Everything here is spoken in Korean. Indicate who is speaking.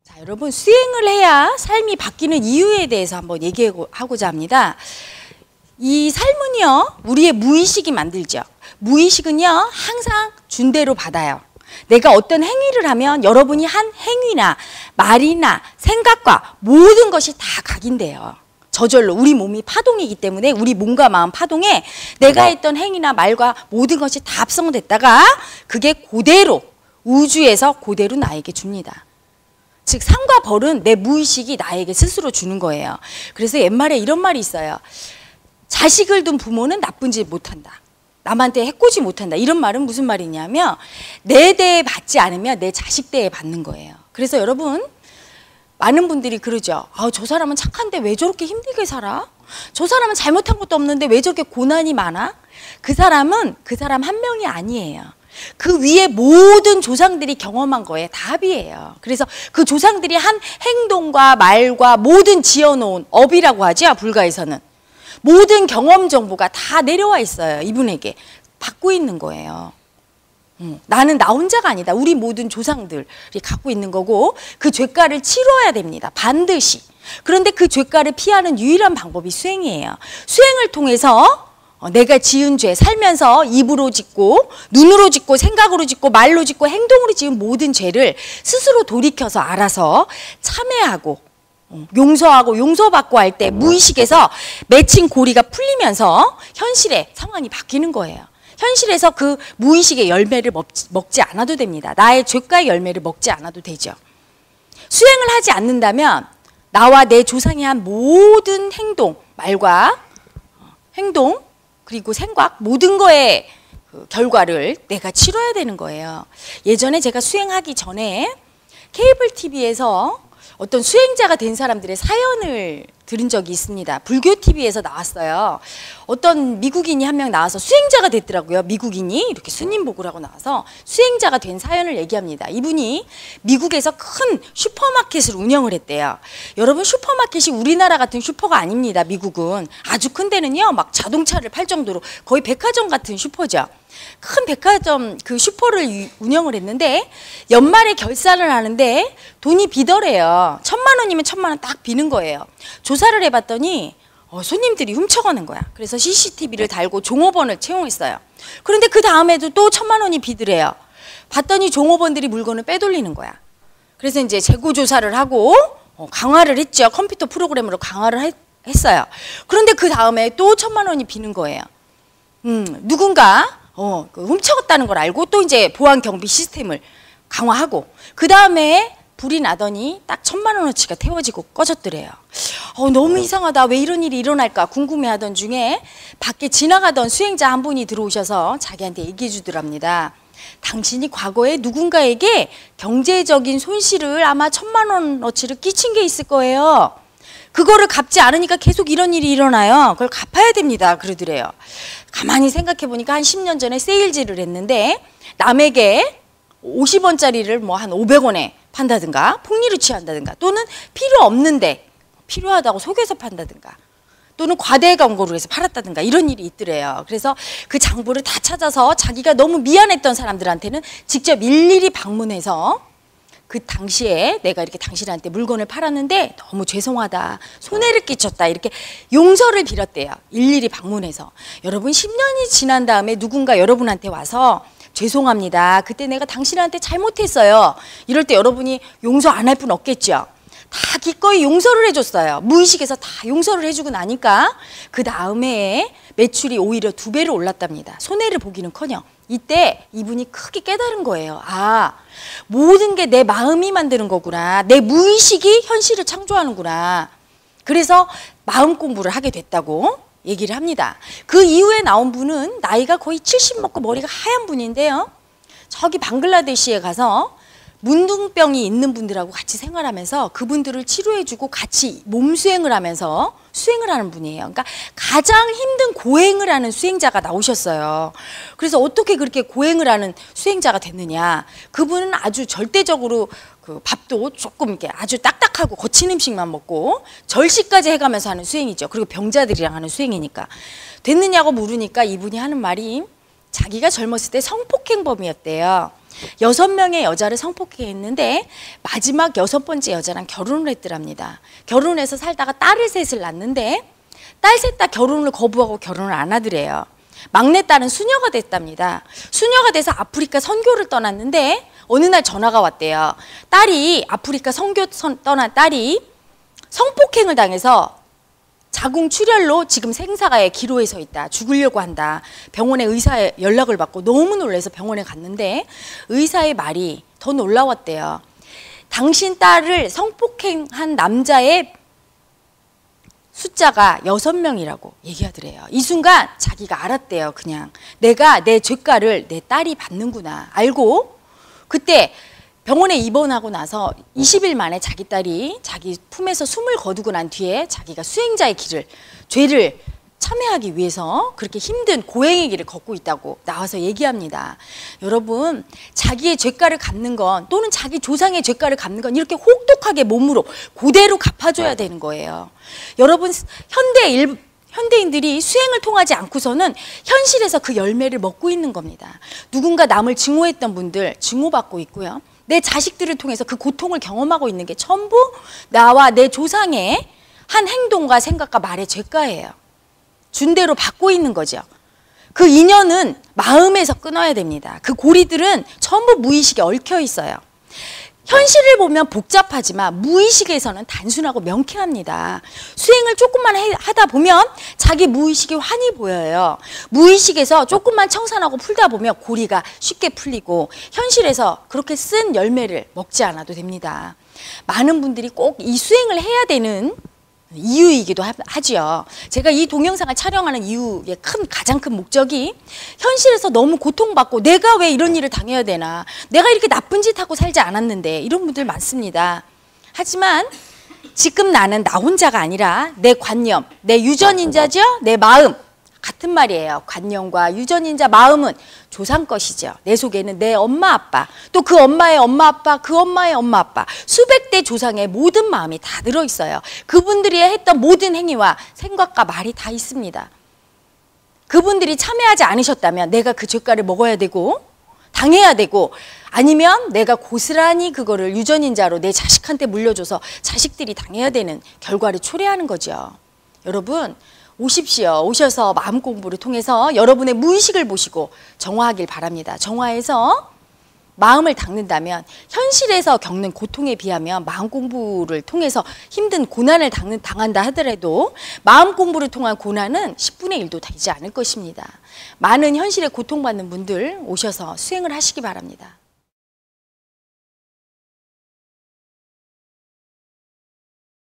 Speaker 1: 자, 여러분, 수행을 해야 삶이 바뀌는 이유에 대해서 한번 얘기하고자 합니다. 이 삶은요, 우리의 무의식이 만들죠. 무의식은요, 항상 준 대로 받아요. 내가 어떤 행위를 하면 여러분이 한 행위나 말이나 생각과 모든 것이 다 각인돼요. 저절로 우리 몸이 파동이기 때문에 우리 몸과 마음 파동에 내가 했던 행위나 말과 모든 것이 다 합성됐다가 그게 그대로 우주에서 그대로 나에게 줍니다. 즉 상과 벌은 내 무의식이 나에게 스스로 주는 거예요. 그래서 옛말에 이런 말이 있어요. 자식을 둔 부모는 나쁜 짓 못한다. 남한테 해코지 못한다. 이런 말은 무슨 말이냐면 내 대에 받지 않으면 내 자식 대에 받는 거예요. 그래서 여러분, 많은 분들이 그러죠. 아, 저 사람은 착한데 왜 저렇게 힘들게 살아? 저 사람은 잘못한 것도 없는데 왜 저렇게 고난이 많아? 그 사람은 그 사람 한 명이 아니에요. 그 위에 모든 조상들이 경험한 거에 답이에요. 그래서 그 조상들이 한 행동과 말과 모든 지어놓은 업이라고 하죠, 불가에서는. 모든 경험 정보가 다 내려와 있어요. 이분에게 받고 있는 거예요. 나는 나 혼자가 아니다. 우리 모든 조상들이 갖고 있는 거고 그 죄가를 치러야 됩니다. 반드시. 그런데 그 죄가를 피하는 유일한 방법이 수행이에요. 수행을 통해서 내가 지은 죄, 살면서 입으로 짓고 눈으로 짓고 생각으로 짓고 말로 짓고 행동으로 지은 모든 죄를 스스로 돌이켜서 알아서 참회하고 용서하고 용서받고 할 때 무의식에서 맺힌 고리가 풀리면서 현실의 상황이 바뀌는 거예요. 현실에서 그 무의식의 열매를 먹지 않아도 됩니다. 나의 죄가의 열매를 먹지 않아도 되죠. 수행을 하지 않는다면 나와 내 조상이 한 모든 행동, 말과 행동 그리고 생각 모든 거의 그 결과를 내가 치러야 되는 거예요. 예전에 제가 수행하기 전에 케이블 TV에서 어떤 수행자가 된 사람들의 사연을 들은 적이 있습니다. 불교 TV에서 나왔어요. 어떤 미국인이 한 명 나와서 수행자가 됐더라고요. 미국인이 이렇게 스님 복을 하고 나와서 수행자가 된 사연을 얘기합니다. 이분이 미국에서 큰 슈퍼마켓을 운영을 했대요. 여러분, 슈퍼마켓이 우리나라 같은 슈퍼가 아닙니다. 미국은 아주 큰 데는요, 막 자동차를 팔 정도로 거의 백화점 같은 슈퍼죠. 큰 백화점 그 슈퍼를 운영을 했는데 연말에 결산을 하는데 돈이 비더래요. 1,000만 원이면 1,000만 원 딱 비는 거예요. 조사를 해봤더니 손님들이 훔쳐가는 거야. 그래서 CCTV를 달고 종업원을 채용했어요. 그런데 그 다음에도 또 1,000만 원이 비더래요. 봤더니 종업원들이 물건을 빼돌리는 거야. 그래서 이제 재고 조사를 하고 강화를 했죠. 컴퓨터 프로그램으로 강화를 했어요. 그런데 그 다음에 또 1,000만 원이 비는 거예요. 누군가 훔쳐갔다는 걸 알고 또 이제 보안 경비 시스템을 강화하고 그 다음에 불이 나더니 딱 1,000만 원어치가 태워지고 꺼졌더래요. 너무 이상하다. 왜 이런 일이 일어날까 궁금해하던 중에 밖에 지나가던 수행자 한 분이 들어오셔서 자기한테 얘기해 주더랍니다. 당신이 과거에 누군가에게 경제적인 손실을 아마 1,000만 원어치를 끼친 게 있을 거예요. 그거를 갚지 않으니까 계속 이런 일이 일어나요. 그걸 갚아야 됩니다. 그러더래요. 가만히 생각해 보니까 한 10년 전에 세일즈를 했는데 남에게 50원짜리를 뭐 한 500원에 판다든가 폭리를 취한다든가 또는 필요 없는데 필요하다고 속여서 판다든가 또는 과대 광고를 해서 팔았다든가 이런 일이 있더래요. 그래서 그 장부를 다 찾아서 자기가 너무 미안했던 사람들한테는 직접 일일이 방문해서 그 당시에 내가 이렇게 당신한테 물건을 팔았는데 너무 죄송하다, 손해를 끼쳤다 이렇게 용서를 빌었대요. 일일이 방문해서. 여러분 10년이 지난 다음에 누군가 여러분한테 와서 죄송합니다. 그때 내가 당신한테 잘못했어요. 이럴 때 여러분이 용서 안 할 분 없겠죠. 다 기꺼이 용서를 해줬어요. 무의식에서 다 용서를 해주고 나니까 그 다음에 매출이 오히려 2배로 올랐답니다. 손해를 보기는커녕. 이때 이분이 크게 깨달은 거예요. 아, 모든 게 내 마음이 만드는 거구나. 내 무의식이 현실을 창조하는구나. 그래서 마음 공부를 하게 됐다고 얘기를 합니다. 그 이후에 나온 분은 나이가 거의 70 먹고 머리가 하얀 분인데요. 저기 방글라데시에 가서 문둥병이 있는 분들하고 같이 생활하면서 그분들을 치료해주고 같이 몸수행을 하면서 수행을 하는 분이에요. 그러니까 가장 힘든 고행을 하는 수행자가 나오셨어요. 그래서 어떻게 그렇게 고행을 하는 수행자가 됐느냐. 그분은 아주 절대적으로 그 밥도 조금 이렇게 아주 딱딱하고 거친 음식만 먹고 절식까지 해가면서 하는 수행이죠. 그리고 병자들이랑 하는 수행이니까. 됐느냐고 물으니까 이분이 하는 말이 자기가 젊었을 때 성폭행범이었대요. 6명의 여자를 성폭행했는데 마지막 6번째 여자랑 결혼을 했더랍니다. 결혼해서 살다가 딸을 셋을 낳는데 딸 셋 다 결혼을 거부하고 결혼을 안 하더래요. 막내딸은 수녀가 됐답니다. 수녀가 돼서 아프리카 선교를 떠났는데 어느 날 전화가 왔대요. 딸이 아프리카 선교 떠난 딸이 성폭행을 당해서 자궁출혈로 지금 생사가의 기로에 서 있다. 죽으려고 한다. 병원에 의사의 연락을 받고 너무 놀라서 병원에 갔는데 의사의 말이 더 놀라웠대요. 당신 딸을 성폭행한 남자의 숫자가 6명이라고 얘기하더래요. 이 순간 자기가 알았대요. 그냥 내가 내 죄가를 내 딸이 받는구나 알고 그때 병원에 입원하고 나서 20일 만에 자기 딸이 자기 품에서 숨을 거두고 난 뒤에 자기가 수행자의 길을, 죄를 참회하기 위해서 그렇게 힘든 고행의 길을 걷고 있다고 나와서 얘기합니다. 여러분, 자기의 죄가를 갚는 건 또는 자기 조상의 죄가를 갚는 건 이렇게 혹독하게 몸으로 그대로 갚아줘야 되는 거예요. 여러분, 현대인들이 수행을 통하지 않고서는 현실에서 그 열매를 먹고 있는 겁니다. 누군가 남을 증오했던 분들 증오받고 있고요. 내 자식들을 통해서 그 고통을 경험하고 있는 게 전부 나와 내 조상의 한 행동과 생각과 말의 죄가예요. 준 대로 받고 있는 거죠. 그 인연은 마음에서 끊어야 됩니다. 그 고리들은 전부 무의식에 얽혀 있어요. 현실을 보면 복잡하지만 무의식에서는 단순하고 명쾌합니다. 수행을 조금만 하다 보면 자기 무의식이 환히 보여요. 무의식에서 조금만 청산하고 풀다 보면 고리가 쉽게 풀리고 현실에서 그렇게 쓴 열매를 먹지 않아도 됩니다. 많은 분들이 꼭 이 수행을 해야 되는 이유이기도 하지요. 제가 이 동영상을 촬영하는 이유의 가장 큰 목적이 현실에서 너무 고통받고 내가 왜 이런 일을 당해야 되나, 내가 이렇게 나쁜 짓 하고 살지 않았는데 이런 분들 많습니다. 하지만 지금 나는 나 혼자가 아니라 내 관념, 내 유전인자죠, 내 마음 같은 말이에요. 관념과 유전인자 마음은 조상 것이죠. 내 속에는 내 엄마 아빠, 또 그 엄마의 엄마 아빠, 그 엄마의 엄마 아빠, 수백 대 조상의 모든 마음이 다 들어있어요. 그분들이 했던 모든 행위와 생각과 말이 다 있습니다. 그분들이 참여하지 않으셨다면 내가 그 죄가를 먹어야 되고 당해야 되고, 아니면 내가 고스란히 그거를 유전인자로 내 자식한테 물려줘서 자식들이 당해야 되는 결과를 초래하는 거죠. 여러분, 오십시오. 오셔서 마음 공부를 통해서 여러분의 무의식을 보시고 정화하길 바랍니다. 정화해서 마음을 닦는다면 현실에서 겪는 고통에 비하면 마음 공부를 통해서 힘든 고난을 당한다 하더라도 마음 공부를 통한 고난은 10분의 1도 되지 않을 것입니다. 많은 현실에 고통받는 분들 오셔서 수행을 하시기 바랍니다.